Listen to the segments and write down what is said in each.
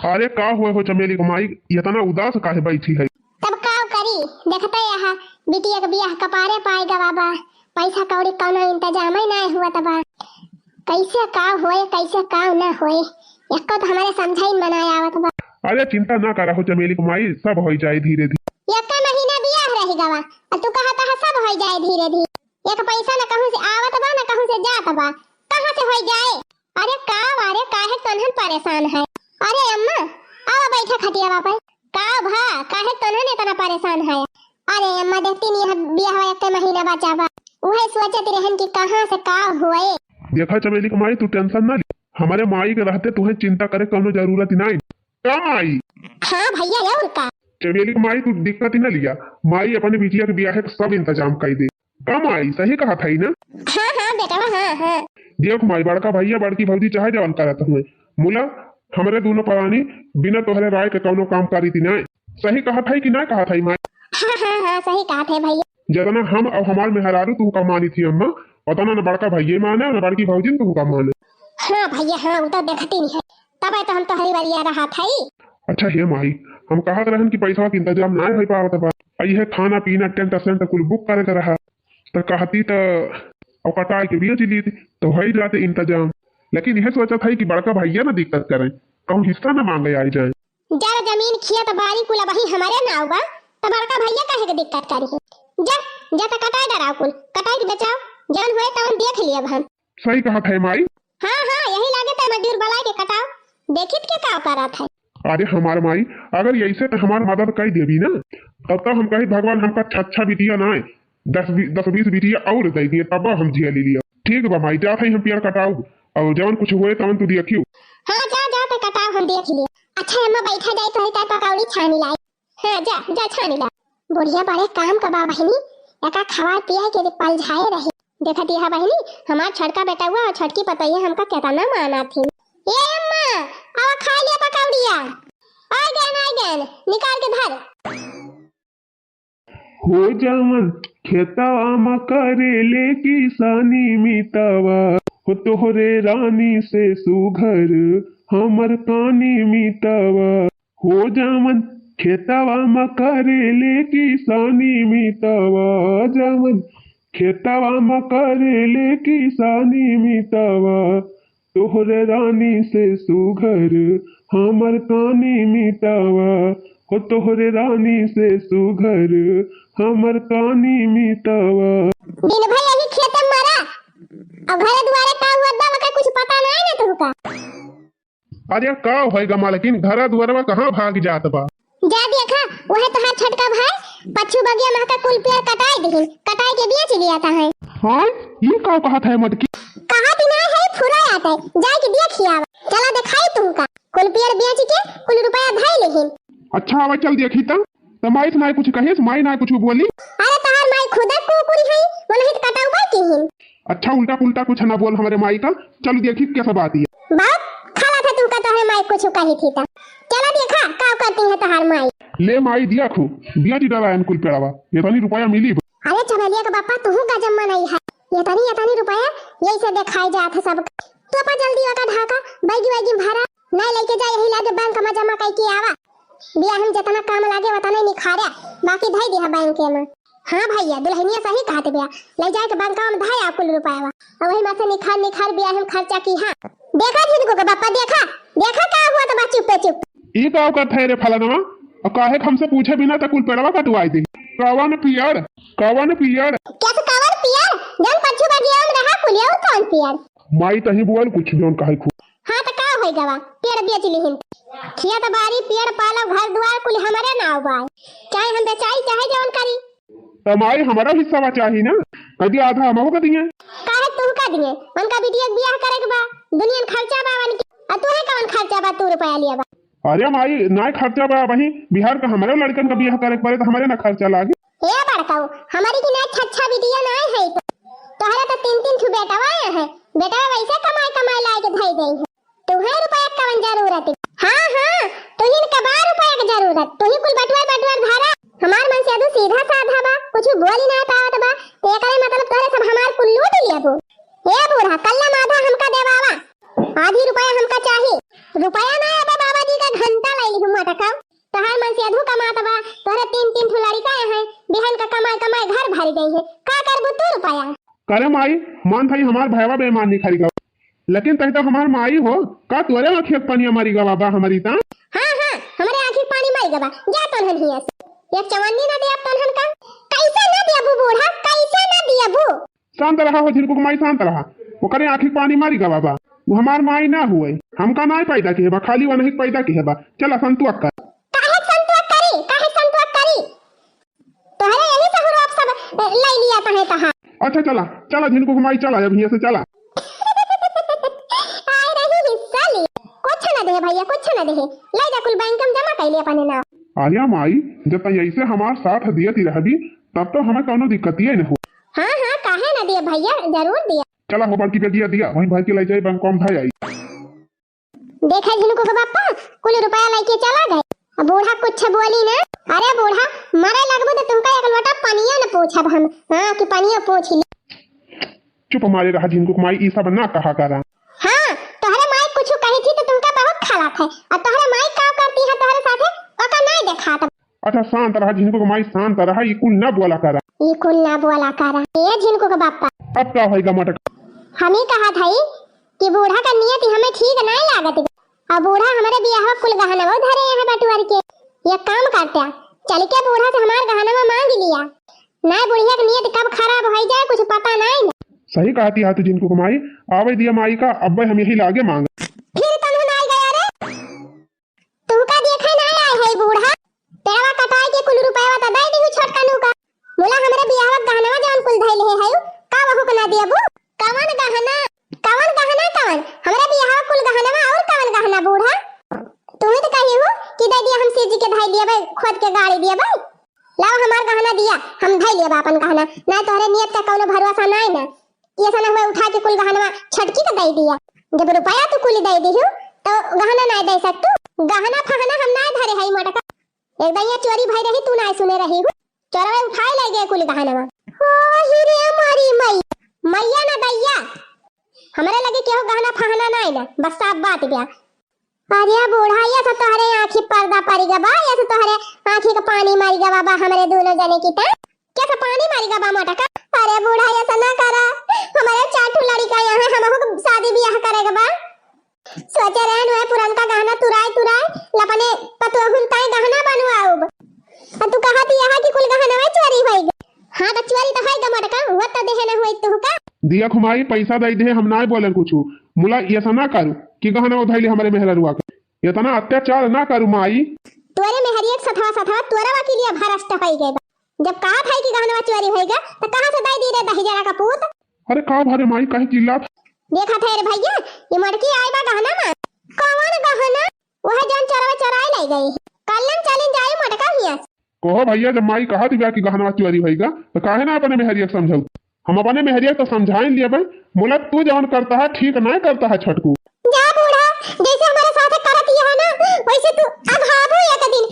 अरे का हुए हो चमेली कमाई इतना उदास काहे बैठी है? तब का करी देखते यहाँ बिटिया के बियाह कपारे पाएगा बाबा। पैसा कौड़ी कौनो इंतजाम ही नहीं हुआ तबा। कैसे का होए कैसे का ना होए एको तो हमारे समझाई बनाया आवत बा। अरे चिंता ना करा हो चमेली कमाई, सब हो जाए धीरे धीरे। एक महीना बियाह रही गवा और तू कहता है सब हो जाए धीरे धीरे। एक पैसा न कहूं से आवत बा न कहूं से जात बा, कहां से हो जाए? अरे काहे तनहन परेशान है? अरे अम्मा आओ बैठा खटिया बापा। का भा काहे तनहन इतना परेशान है? अरे अम्मा देखती नहीं बियाह एक महीना बचा बा, वही सोचत रहन कि कहां से का होए। देखा चमेली कमाई तू टेंशन ना ले, हमारे माई के रहते तुम्हें चिंता करे कोनो जरूरत ही नहीं। का माई? हां भैया और का चमेली कमाई तू दिक्कत ही ना लिया, माई अपने बिटिया के ब्याह के सब इंतजाम कर दे। का माई सही कहा था ही ना? हां बेटा हां। देख माई बड़का भैया बड़की भौजी चाहे जवान करत हुए मुला हमारे दोनों परानी बिना तोहरे राय के कोनो काम करी थी ना। सही कहा था कि ना कहा था माई? हां सही कहा थे भैया। जतना हम और हमार मेहरारू तू का मानी थी अम्मा, उतना न बड़का भैया माने न बड़की भौजी तू का माने। हां भैया हां वो तो देखती नहीं है, तब तो हम तो हरी बारिया रहा था ही। अच्छा हे माई हम कहत रहन कि पैसा का इंतजाम ना हो पावत बा, आई है खाना पीना टेंट सेंट कुल बुक करे के रहा तो कहती तो और कटाई के बेच ली तो हो जाते इंतजाम। लेकिन यह सोचा था कि बड़का भैया ना दिक्कत करे, कहूँ हिस्सा ना मांगे आई जाए। जरा जमीन खिया तो बारी कुल वही हमारे नाव बा, तो बड़का भैया काहे के दिक्कत करी है? जा तो कटाई डराओ कुल कटाई के बचाओ, जन होए तो हम देख लिया हम। सही कहा था माई। हां यही लागे तो मजदूर बुला के कटाओ, देखित के का करा था। अरे हमार माई अगर ऐसे तो हमार मदद कर देवी ना, तब तक हम कही भगवान हमका अच्छा बिटिया ना 10-20 बिटिया और दे दिए तब हम जिया ले लिया। ठीक बा माई जात है हम पेड़ कटाऊ और जवन कुछ हुए तवन तू देखियो। हां जा तो कटाओ हम देख लिए। अच्छा अम्मा बैठा जाए तो है पकौड़ी छानी लाई। हां जा छानी ला। बुढ़िया बड़े काम का बा बहनी, एका खवा पिया के पल झाए रहे। देखा दिया बहनी हमार छड़का बेटा हुआ और छड़की पतैया हमका कितना माना थी। ए अम्मा आओ खा लिया पकौड़िया। आ गए निकाल के धर। हो जावन खेतवा म करेले किसानी मितवा, हो तोहरे रानी से सुघर हमर कानी मितवा। हो जावन खेतवा म करेले किसानी मितवा, जावन खेतवा म करेले किसानी मितवा, तोहरे रानी से सुघर हमर कानी मितवा, हो तोहरे रानी से सुघर हमर कानी मितवा। दिन भर यही खेत में मरा और घरे दुआरे का हुआ दवा का कुछ पता नहीं ना तुमका। अरे का होएगा मां, लेकिन घरा दुआरवा कहां भाग जात बा? जा देखा वह तो हाथ छटका भाई पछू बगिया में का कुल पेड़ कटाई दिहिन, कटाई के बेच लिया था है। हां ये का कहत है मत की? कहा बिना है फुरा आता है, जाए के देखिया चला दिखाई तुमका कुल पेड़ बेच के कुल रुपया धाई लेहिन। अच्छा आवा चल देखी त माई से ना कुछ कहेस, माई ना कुछ बोली। अरे तहार माई खुदा कुकुरी है वो नहीं कटाउबा की हिन। अच्छा उल्टा पुल्टा कुछ ना बोल हमारे माई का, चल देखी कैसा बात है। बाप खाला था तुमका तो है माई कुछ कही थी ता चला देखा का करती है तहार माई। ले माई दिया खू बिया जी डरा कुल पेड़वा ये तनी रुपया मिली। अरे चमेलिया का बापा तू गजब नहीं है, ये तनी रुपया यही से दिखाई जात है सब। तो अपा जल्दी का ढाका बैगी भरा नहीं लेके जा, यही लागे बैंक में जमा कई के आवा। बिया हम जितना काम लागे उतना निखारे बाकी धाई दिया बैंक में। हां भैया दुल्हनिया सही कहत बिया, ले जाए के बैंक में धाई कुल रुपया और वही में से निखार बिया हम खर्चा की। हां देखा थी को बापा देखा का हुआ तो बच्चू पे चुप ई का का थे रे फलानवा और काहे हमसे पूछे बिना त कुल पेड़वा कटवाई दे। कवन पियर कैसे कवर पियर जन पछू बगिया में रहा कुलिया कौन पियर माई तही बोल कुछ जोन काहे खू। हां त का होई गवा पेड़ बेच लिहिन, खिया त बारी पेड़ पाला घर दुआर कुल हमारे नाव बा, चाहे हम बेचाई चाहे जवन करी। तमाई हमारा हिस्सा चाहिए ना, कदी आधा हमको का दिए। काहे तू का दिए उनका बिटिया के ब्याह करे के बा, दुनिया में खर्चा बा वन के आ तू है कौन खर्चा बा तू रुपया लिया बा। अरे माई ना खर्चा बा वही बिहार का हमारे लड़कन का ब्याह करे पड़े तो हमारे ना खर्चा लागे। ए बड़काऊ हमारी की ना अच्छा बिटिया ना है तो तोहरा तो 3 ठू बेटा आया है, बेटा वैसे कमाई लाए के धई गई है। तुम्हें रुपया कवन जरूरत है? हां तुहिन का 12 रुपया की जरूरत, तुही कुल बटवार धारा हमार मन से सीधा साधा बा कुछ बोली ना पावत बा, ते करे मतलब तोरे सब हमार कुल लूट लिया बो। ए बूढ़ा कल्ला माधा हमका देवावा, आधी रुपया हमका चाहिए। रुपया ना है बाबा जी का घंटा मटका तोहार मन से अधू कमात बा तोहरे तीन तीन ठो लड़का है बिहान का कमाए कमाए घर भर गई है का करबू तू रुपया करे माई मान भाई हमार भैया बेईमान नहीं खरीगा लेकिन तही तो हमार माई हो का तोरे आँखी पानी हमारी गवा बा हमारी ता हां हमारे आँखी पानी माई गवा जा तोहन हिया से एक चवन्नी ना दे अब तोहन का कैसे ना दिया बू बूढ़ा कैसे ना दिया बू शांत रहा हो झिनको माई शांत रहा वो करे आँखी पानी मारी गवा बा वो हमार माई ना हुए हमका ना पैदा की है बा खाली वो नहीं पैदा की है बा चला संतुक कर काहे संतुक करी तोहरे यही से हुरो अब सब ले लिया तहे तहा अच्छा चला चला झिनको माई चला अब यहाँ से चला कुछ ना दे भैया कुछ ना दे ले जा कुल बैंक में जमा कर ले अपने नाम आर्या माई जब तक ऐसे हमार साथ दिया थी रहबी तब तो हमें कोनो दिक्कत ही नहीं हो हां काहे ना दिया भैया जरूर दिया चला हो बड़की बेटिया दिया वहीं भाई के ले जाए बैंक कम भाई आई देखा जिनको के बापा कुल रुपया लेके चला गए अब बूढ़ा कुछ बोली ना अरे बूढ़ा मरे लगबो तो तुमका एक लोटा पानिया न पूछब हम हां कि पानिया पूछ ली चुप मारे रहा जिनको माई ई सब ना कहा करा हां तोहरे माई कुछ कही थी तो तुमका बहुत खराब है और तोहरे माई का करती है तोहरे साथे ओका नहीं देखात अच्छा शांत रहा जिनको माई शांत रहा ई कुल ना बोला करा ये जिनको का बापा अब क्या होएगा मटक हम ही कहा था कि बूढ़ा का नियत हमें ठीक नहीं लागत और बूढ़ा हमारे बियाह कुल गहना वो धरे यहाँ बटुआर के ये काम करते चल के बूढ़ा से हमारे गहना मांग लिया ना बुढ़िया की नियत कब खराब हो जाए कुछ पता नहीं सही कहती है तू जिनको कमाई आवे दिया माई का अब हम यही लागे मांग फिर तुम नहीं गया रे तू का देखा नहीं आए है बूढ़ा तेरा कटाई के कुल रुपया बता दे दी छोटका नु का बोला हमारे बियाह गहना जौन कुल धइले है का वहु को ना दियबू कवन गहना हमारे बियाह कुल गहना और कवन गहना बूढ़ा तुम्हें तो कही हो कि दे दिया हम सीजी के धाई दिया भाई खुद के गाड़ी दिया भाई लाओ हमार गहना दिया हम धाई लिया अपन गहना ना तोहरे नियत का कोनो भरोसा नहीं ना ये सना हुआ उठा के कुल गहना छटकी के दे दिया जब रुपया तो कुल दे दियो तो गहना नहीं दे सकतू गहना फहना हम नहीं धरे है मटका एक दैया चोरी भई रही तू नहीं सुने रही हो चोरवे उठाए ले गए कुल गहना ओ हिरे मारी मैया ना दैया हमारे लगे केहू गहना फहना नहीं ना बस साफ बात गया अरे बूढ़ा ये तो तोहरे आँखी पर्दा पड़ी गबा ये तो तोहरे आँखी का पानी मारी गबा बा हमारे दोनों जने की ता कैसे पानी मारी गबा मटका अरे बूढ़ा ये सना करा हमारे चाटू लड़का यहाँ हमहु शादी ब्याह करेगा बा सोचे रहन है पुरनका गहना तुराए लपने पतोहुन ताई गहना बनवाओ और तू कहा थी यहाँ की कुल गहना में चोरी होई हां तो चोरी तो है मटका वो तो देहे ना होई तू का दिया खुमाई पैसा दे दे हम ना बोले कुछ मुला ये ना करू कि गहना उधाइले हमारे मेहररुआ के इतना अत्याचार ना करू माई तोरे मेहरियत सथवा तोरा वकीलिया भरष्ट होई गए जब कहा था कि गहना चोरी होएगा तो कहां से दे दी रे दहिजरा का पूत अरे का भरे माई कहीं चिल्ला देखा थे रे भैया ये मटकी आई बा गहना में कौन गहना वह जन चराए ले गई कलम चलिन जाए मटका हिया कहो भैया जब माई कहा थी कि गहना चोरी होएगा तो काहे ना अपने मेहरिया समझाऊ हम अपने मेहरिया तो समझाएं लिया भाई मुला तू जवन करता है ठीक नहीं करता है छटकू जा बूढ़ा जैसे हमारे साथ करती है ना वैसे तू अघाबू एक दिन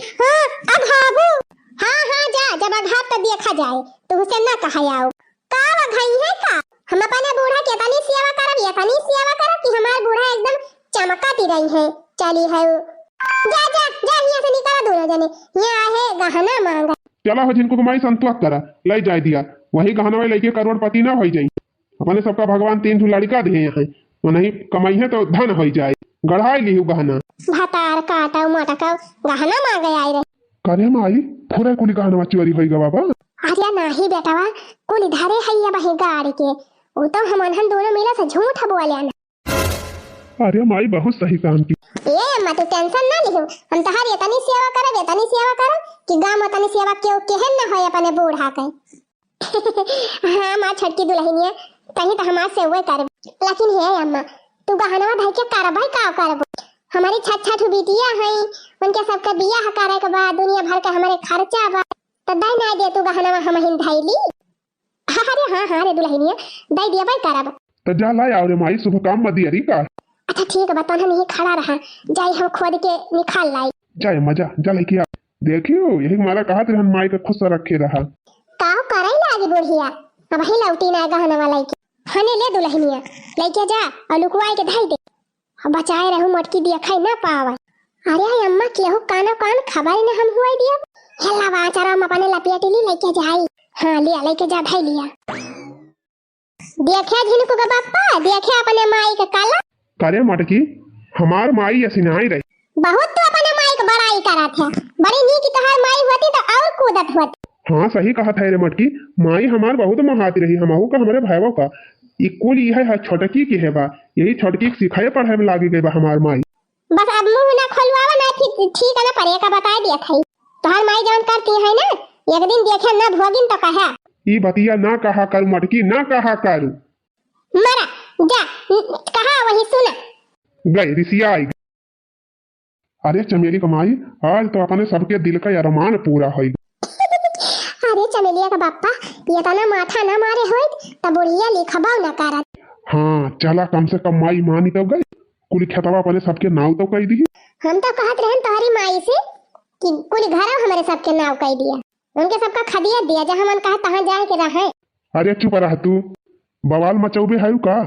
हां जा जब अघाब तो देखा जाए तो उसे ना कहा आओ का अघाई है का हम अपने बूढ़ा के तनी सेवा करब कि हमार बूढ़ा एकदम चमकाती रही है चली है जा यहाँ से निकल दोनों जने यहाँ है गहना मांगा चला हो जिनको कमाई संतुक करा ले जाए दिया वही गहना में लेके करोड़पति ना हो जाए अपने सबका भगवान 3 ठो लड़का दिए हैं वो नहीं कमाई है तो धन हो जाए गढ़ाई ली गहना भतार काटा मटका गहना मांगे आए रे करे माई थोड़ा कुली गहना चोरी होइगा बाबा अरे नहीं बेटावा कुल धरे है या बही गाड़ी के वो तो हम दोनों मिला से झूठ बोले ना अरे माई बहुत सही काम की ए अम्मा तू टेंशन ना लिहो हम तहार इतनी सेवा करब कि गांव में तनी सेवा क्यों केहन ना होय अपने बूढ़ा के हां मां छटकी दुल्हनिया कहीं तो हमार से वो करब लेकिन हे अम्मा तू गहना भाई के करबै का करब हमारी छठ बिटिया है उनके सबका बियाह करे के बाद दुनिया भर के हमारे खर्चा बा तो दई ना दे तू गहना हम हिन धैली अरे हां रे दुल्हनिया दई देबै करब तो जा ला और माई शुभ काम मत दियरी का अच्छा ठीक है बता नहीं खड़ा रहा जाई हम खोद के निकाल लाई जाए मजा जा लेके आ देखियो यही हमारा कहा थे हम माई का खुश रखे रहा काव करई लागी बुढ़िया अब ही लौटी ना गहना वाला के हने ले दुल्हनिया लेके जा और लुकवाई के धाई दे अब बचाए रहू मटकी दिया खाई ना पावे अरे अम्मा केहू कानो कान खबर न हम हुआ दिया। हेला बाचारा हम अपने लपियटी ली लेके जाई। हाँ लिया लेके जा भाई लिया। देखे झिनको का बापा देखे अपने माई का काला। करे मटकी हमार माई ऐसी नहीं रही। बहुत तो अपने माई का बड़ाई करा थे। बड़ी नीक तहार माई होती तो और कूदत होती। हाँ सही कहा था रे मटकी, माई हमार बहुत महाती रही। हमहू का हमारे भाईयों का कुल यह है छोटकी की है बा, यही छोटकी सिखाए पढ़ाए में लागी गई बा हमार माई। बस अब मुंह ना खोलवावा ना ठीक है ना परे का बता दिया था। तोहर माई जान करती है ना एक दिन देखे ना भोगिन तो कहा ई बतिया ना कहा कर मटकी, ना कहा कर। मरा जा कहा वही सुना गई रिसिया आई। अरे चमेली कमाई आज तो अपने सबके दिल का अरमान पूरा हो। अरे चमेलिया का बापा ये तना माथा ना मारे होय त बुढ़िया लिखबाव ना करत। हाँ चला कम से कम माई मानी तो गई, कुल खेतवा अपने सबके नाव तो कह दी। हम तो कहत रहन तोहरी माई से कि कुल घर हमारे सबके नाव कह दिया, उनके सबका खदिया दिया जहां मन कहा तहां जाए के रहे। अरे चुप रह तू, बवाल मचौबे है का।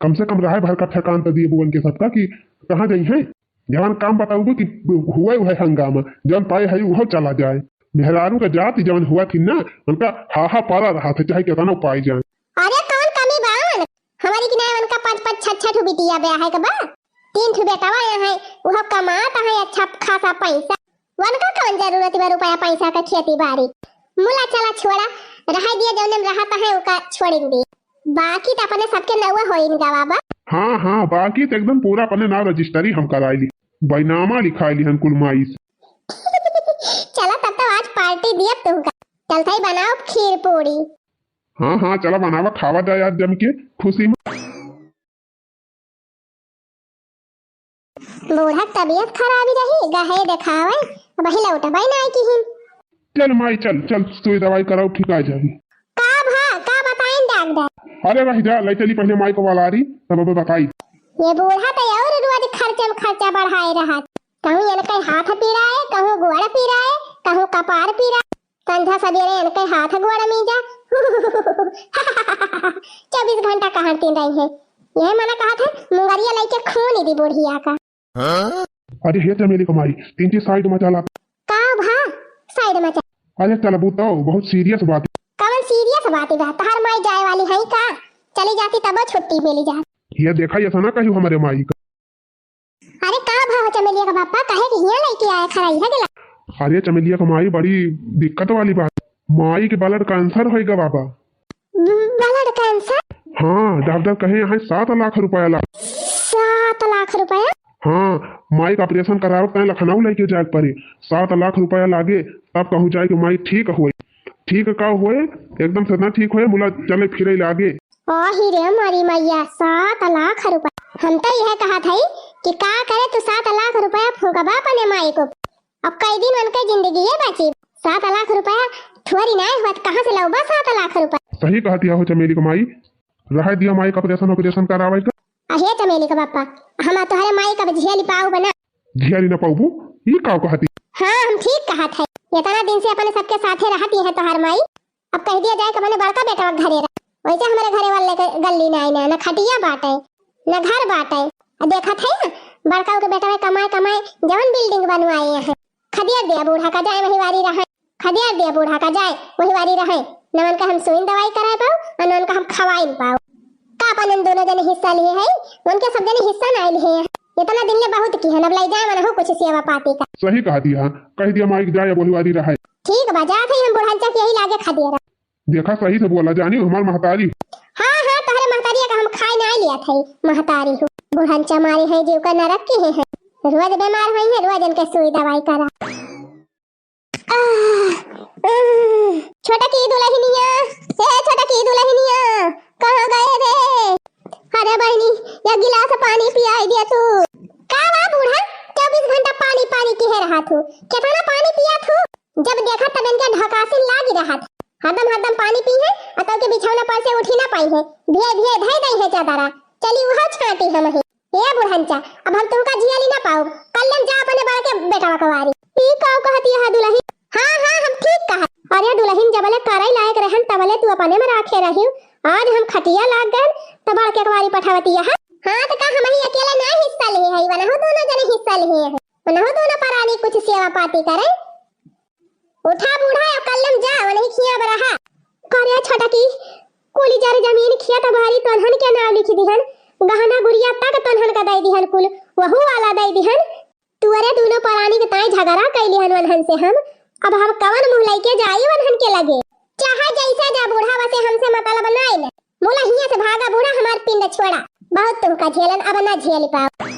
कम से कम रहे भर का ठेकान तो दिए बुअन के सबका कि कहाँ गई है। जवान काम बताऊंगे कि हुआ है हंगामा, जवन पाए है वह चला जाए। मेहरारू का जाति जवन हुआ थी ना उनका हाहा पारा रहा था चाहे कितना पाई जाए। अरे कौन कमी बावन हमारी कि नहीं उनका 5-5 6-6 बिटिया ब्याह है कबा 3 बेटावा है वह कमाता है अच्छा खासा पैसा। उनका कौन जरूरत है रुपया पैसा का खेती बाड़ी मुला चला छोड़ा रह दिया जौन रहता है उका छोड़ेंगे बाकी तो अपने सबके नवा होइन गवाबा। हाँ हाँ बाकी तो एकदम पूरा अपने नाम रजिस्ट्री हम कराई ली, बैनामा लिखाई ली हम कुल माई से। चला तब तो आज पार्टी दिया तुमका चलता ही बनाओ खीर पूरी। हाँ हाँ चला बनावा खावा जाए आज जम के खुशी में। बूढ़ा तबीयत खराब रही गहे दिखावे वही लौटा भाई ना की हिम। चल माई चल चल सुई दवाई कराओ ठीक आ जाएगी। का बताएं डॉक्टर। अरे भाई जा ले चली पहले माई को वाला रही तब अब बताई। ये बूढ़ा तो और रोज खर्चा बढ़ाए रहा। कहूँ इनके हाथ पीड़ा है कहूँ गोड़ पीड़ा है कहूँ कपार पीड़ा संध्या सवेरे इनके हाथ गोड़ मीजा 24 घंटा कहाँ तीन रही है। यह मैंने कहा था मुंगरिया लेके खून दी बुढ़िया का। अरे हे चमेली कमाई 3 चीज साइड में चला का भा साइड में चल। अरे चल बताओ बहुत सीरियस बात। कौन सीरियस बात है तहार माई जाए वाली है का चली जाती तब छुट्टी मिली जा। ये देखा ऐसा ना कही हमारे माई का। अरे का भाव चमेलिया का बापा कहे कि यहाँ लेके आया खराई है गला। अरे चमेलिया का माई बड़ी दिक्कत वाली बात, माई के ब्लड कैंसर होएगा बाबा। Blood cancer? हाँ डॉक्टर कहे यहाँ 7 लाख रुपया ला। 7 लाख रुपया? हाँ माई का ऑपरेशन कराओ कहीं लखनऊ लेके जाए पड़े 7 लाख रुपया लागे तब कहूँ जाए कि माई ठीक हुए। ठीक का हुए एकदम से ना ठीक हुए मुला चले फिरे लागे। ही रे मारी मैया 7 लाख रुपया। हम तो यह कहा था कि का करे तो 7 लाख रुपया फूकबा अपने माई को। अब कई दिन उनके जिंदगी है बची 7 लाख रुपया थोड़ी ना हुआ कहाँ से लाऊबा 7 लाख रुपया। सही कहा दिया हो चमेली को माई रह दिया माई का ऑपरेशन करावे का। अहे चमेली का बापा हम तुम्हारे माई का झिया लिपाऊ बना झियारी ना पाऊबू ये का कहती। हाँ हम ठीक कहा था इतना दिन से अपने सबके साथे रहती है तोहर माई। अब कह दिया जाए कि मैंने बड़का बेटा घरे रहा वैसे हमारे घरे वाले गली ना न खटिया बाटे न घर बाटे। देखा था बड़का के बेटा कमाए जवन बिल्डिंग बनवाए हैं खदिया दिया बूढ़ा का जाए वही वारी रहे खदिया दिया बूढ़ा का जाए वही वारी रहे न उनका हम सुई दवाई कराए पाओ और न उनका हम खवाई पाओ का अपन दोनों जने हिस्सा लिए है उनके सब जने हिस्सा ना लिए है। इतना दिन ने बहुत की है न ले जाए मन हो कुछ सेवा पाती का। सही कहा दिया कह दिया माई जाए वही वारी रहे। ठीक बजा थे हम बुढ़ांचा के यही लागे खदिया देखा सही से बोला जानी हमार महतारी। हाँ हाँ तोहरे महतारी का हम खाए ना लिया थे महतारी हूँ बुढ़ांचा मारी है जीव का नरक की है रोज बीमार हुई है रोज इनके सुई दवाई करा। छोटा की दुल्हनिया छोटा की दुल्हनिया कहाँ गए रे। अरे बहनी एक गिलास पानी पियाई दिया तू का बूढ़ा 24 घंटा पानी की है रहा तू कितना पानी पिया तू जब देखा तब इनके ढकासिन लागी रहा था हरदम पानी पी है अतौ के बिछौना पर से उठी ना पाई है धे दई है चादरा चली वह छाटी हम है ए बुढ़ंचा अब हम तुमका जियाली ना पाओ कल्लम जा अपने बड़ा के बेटा कवारी ई का कहती है दुल्हन। हाँ हम ठीक कहा। अरे दुल्हन जबले कराई लायक रहन तबले तू अपने में राखे रही आज हम खटिया लाग गए तो बड़ के कवारी पठावती है। हाँ तो का हम ही अकेले ना हिस्सा लिए है वना हो दोनों जने हिस्सा लिए है उन्हों दोनों परानी कुछ सेवा पाती करे। उठा बूढ़ा और कल्लम जा वही खिया बरहा करे छोटा की कुली जार जमीन खिया त भारी तनहन के नाम लिखी दिहन गहना गुड़िया तक तनहन का दई दिहन कुल वहू वाला दई दिहन तुअरे दोनों परानी के ताई झगड़ा कैली हन वनहन से हम अब कवन मुंह लेके जाई वनहन के लगे चाहे जैसे जा बूढ़ा वसे हमसे मतलब नहीं ले मोला हिया से भागा बूढ़ा हमार पिंड छोड़ा बहुत तुमका झेलन अब ना झेल पाओ।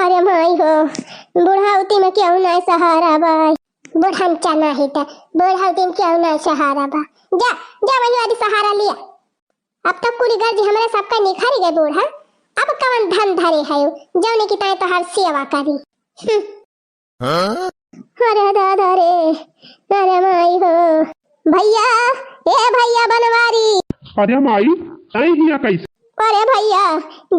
अरे माई हो बुढ़ावती में क्यों ना सहारा बाई बुढ़न चना ही था बुढ़ावती में क्यों ना सहारा बा जा जा वही वाली सहारा लिया। अब तक पूरी गर्ज हमारे सबका निखर गए बूढ़ा अब कवन धन धरे है जौने की ताई तो हर सेवा करी। अरे दादा रे अरे माई हो भैया ए भैया बनवारी अरे माई आई हिया कैसे अरे भैया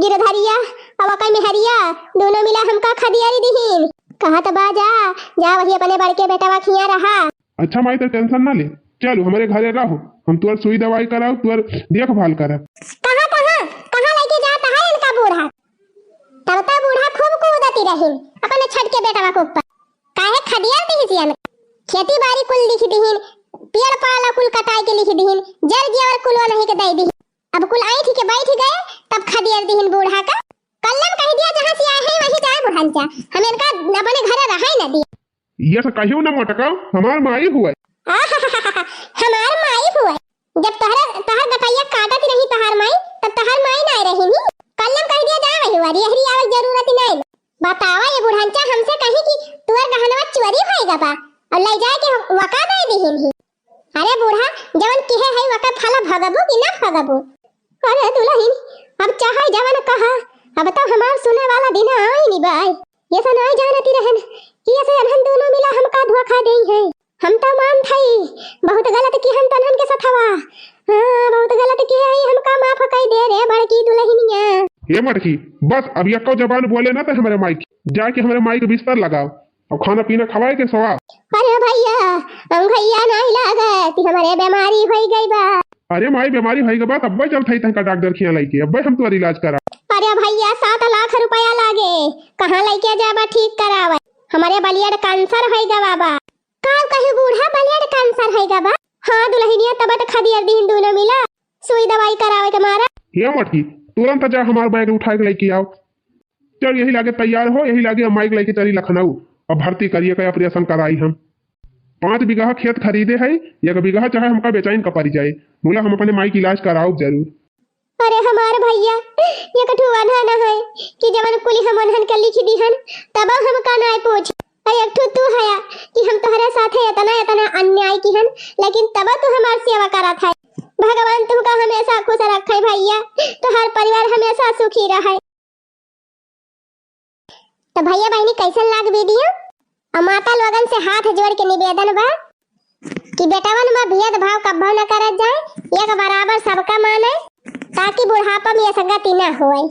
गिरधरिया अब कई मेहरिया दोनों मिला हमका खदियारी दिहीन कहा तो बाजा जा वही अपने बड़के बेटा खिया रहा। अच्छा माई तो टेंशन ना ले चलो हमारे घरे रहो हम तुअर सुई दवाई कराओ तुअर देखभाल करब। कहां कहां कहां लेके जाता है इनका बूढ़ा तब तो बूढ़ा खूब कूदती रहीन अपने छट के बेटा को ऊपर काहे खदियार दिहिन खेती बाड़ी कुल लिख दिहिन पेड़ पाला कुल कटाई के लिख दिहिन जर जीवर कुल नहीं के दई दिहिन अब कुल आई थी के बैठ गए तब खदियार दिहिन बूढ़ा का कल्लम कह दिया जहां से आए हैं वहीं जाए बुढ़ांचा हम इनका अपने घरे रहा ही ना दिया ये सब कहियो ना मटका हमार माई हुआ हमार माई हुआ जब तहर गटैया काटत रही तहर माई तब तहर माई ना रही नी कल्लम कह दिया जाए वही वाली हरी आवक जरूरत नहीं बतावा ये बुढ़ांचा हमसे कही कि तुअर गहनवा चोरी होएगा बा और ले जाए के वका दे दिहिन ही। अरे बूढ़ा जवन किहे है वका फला भगबो कि ना भगबो अरे दुल्हन अब चाहे जवन कहा अब तो हमार सुने वाला दिन आई नहीं बाई ये सब नहीं जानती रहन कि ऐसे अनहन दोनों मिला हमका धोखा देई है हम तो मान थई बहुत गलत की हम तनहन के सथवा हां बहुत गलत की है हमका माफ कर दे रे बड़की दुल्हनिया। ये मटकी बस अब यक्को जबान बोले ना तो हमारे माई जाके हमारे माई के बिस्तर लगाओ और खाना पीना खवाए के सवा। अरे भैया हम भैया नहीं लागे कि हमारे बीमारी हो गई बा। अरे माई बीमारी होई के बाद अब चल थई तन का डॉक्टर खिया लेके अब हम तोर इलाज करा। अरे भैया 7 लाख रुपया लागे कहां लेके जाबा ठीक करावे हमारे बलिया कैंसर होई गा बाबा का कहे बूढ़ा बलिया कैंसर होई गा बा हां दुल्हनिया तब त खदियर दिन दोनों मिला सुई दवाई करावे के मारा। ये मटकी तुरंत जा हमार बैग उठा के लेके आओ चल यही लागे तैयार हो यही लागे माइक लेके चली लखनऊ और भर्ती करिए का ऑपरेशन कराई हम 5 बीघा खेत खरीदे है 1 बीघा चाहे हमका बेचैन का पड़ जाए बोला हम अपने माई की इलाज कराओ जरूर। अरे हमार भैया ये कठुआ ना है कि जवन कुली हम अनहन के लिख दीहन तब हम का नाय पूछ एक ठू तू है कि हम तोहरे साथे इतना अन्याय किहन लेकिन तब तू हमार सेवा करत है भगवान तुमका हमेशा खुश रखे भैया तो हर परिवार हमेशा सुखी रहे। तो भैया बहनी कैसन लाग वीडियो और माता लोगन से हाथ जोड़ के निवेदन बा कि बेटावन में भेदभाव कब्बो न करत जाए एक बराबर सबका माने ताकि बुढ़ापा में संगति न होए।